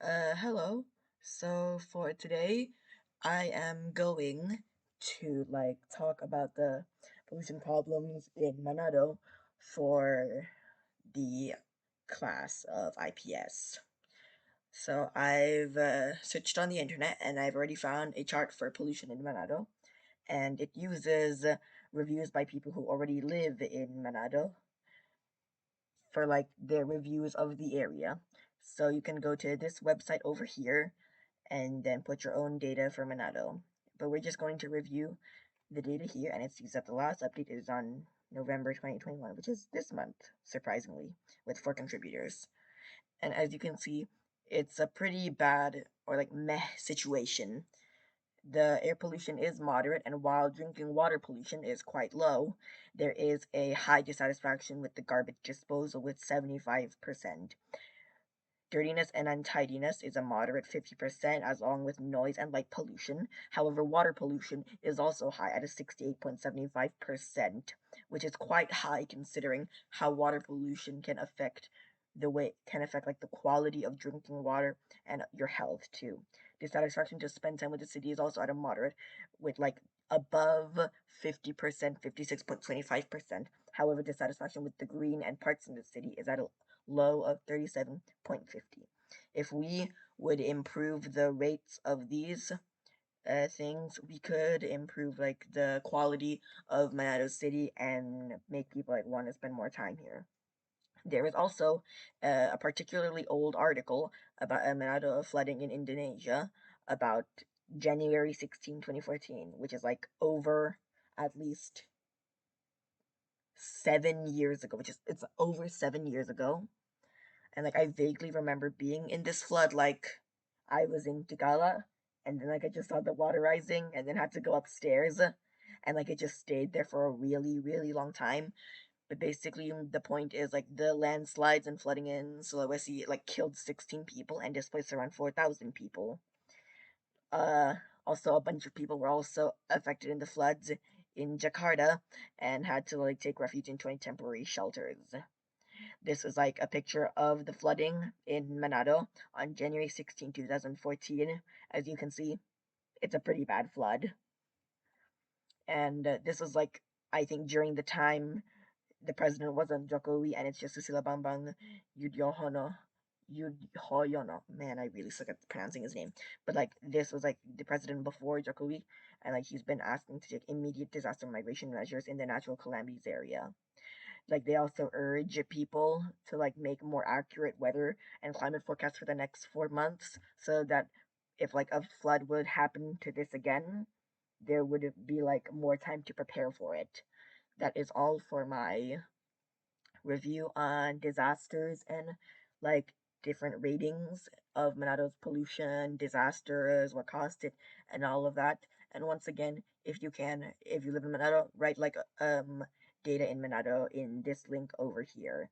Hello. So for today, I am going to talk about the pollution problems in Manado for the class of IPS. So I've searched on the internet and I've already found a chart for pollution in Manado, and it uses reviews by people who already live in Manado for their reviews of the area. So you can go to this website over here and then put your own data for Manado. But we're just going to review the data here, and it sees that the last update is on November 2021, which is this month, surprisingly, with 4 contributors. And as you can see, it's a pretty bad or meh situation. The air pollution is moderate, and while drinking water pollution is quite low, there is a high dissatisfaction with the garbage disposal with 75%. Dirtiness and untidiness is a moderate 50%, as along with noise and light pollution. However, water pollution is also high at a 68.75%, which is quite high considering how water pollution can affect the quality of drinking water and your health too. Dissatisfaction to spend time with the city is also at a moderate, with above 50%, 56.25%. However, dissatisfaction with the green and parks in the city is at a low of 37.50. If we would improve the rates of these things, we could improve the quality of Manado City and make people want to spend more time here. There is also a particularly old article about Manado flooding in Indonesia about January 16, 2014, which is over at least 7 years ago, it's over 7 years ago. And I vaguely remember being in this flood, I was in Tagala, and then I just saw the water rising and then had to go upstairs, and it just stayed there for a really, really long time. But basically the point is the landslides and flooding in Sulawesi killed 16 people and displaced around 4,000 people. Uh Also, a bunch of people were also affected in the floods in Jakarta and had to take refuge in 20 temporary shelters. This is a picture of the flooding in Manado on January 16, 2014. As you can see, it's a pretty bad flood. And this was I think during the time the president wasn't Jokowi, and it's just Susila Bambang Yudhoyono. Yudhoyono. Man, I really suck at pronouncing his name. But this was the president before Jokowi, and he's been asking to take immediate disaster migration measures in the natural calamities area. They also urge people to make more accurate weather and climate forecasts for the next 4 months, so that if a flood would happen to this again, there would be more time to prepare for it. That is all for my review on disasters and like different ratings of Manado's pollution, disasters, what caused it, and all of that. And once again, if you live in Manado, write data in Manado in this link over here.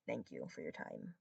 Thank you for your time.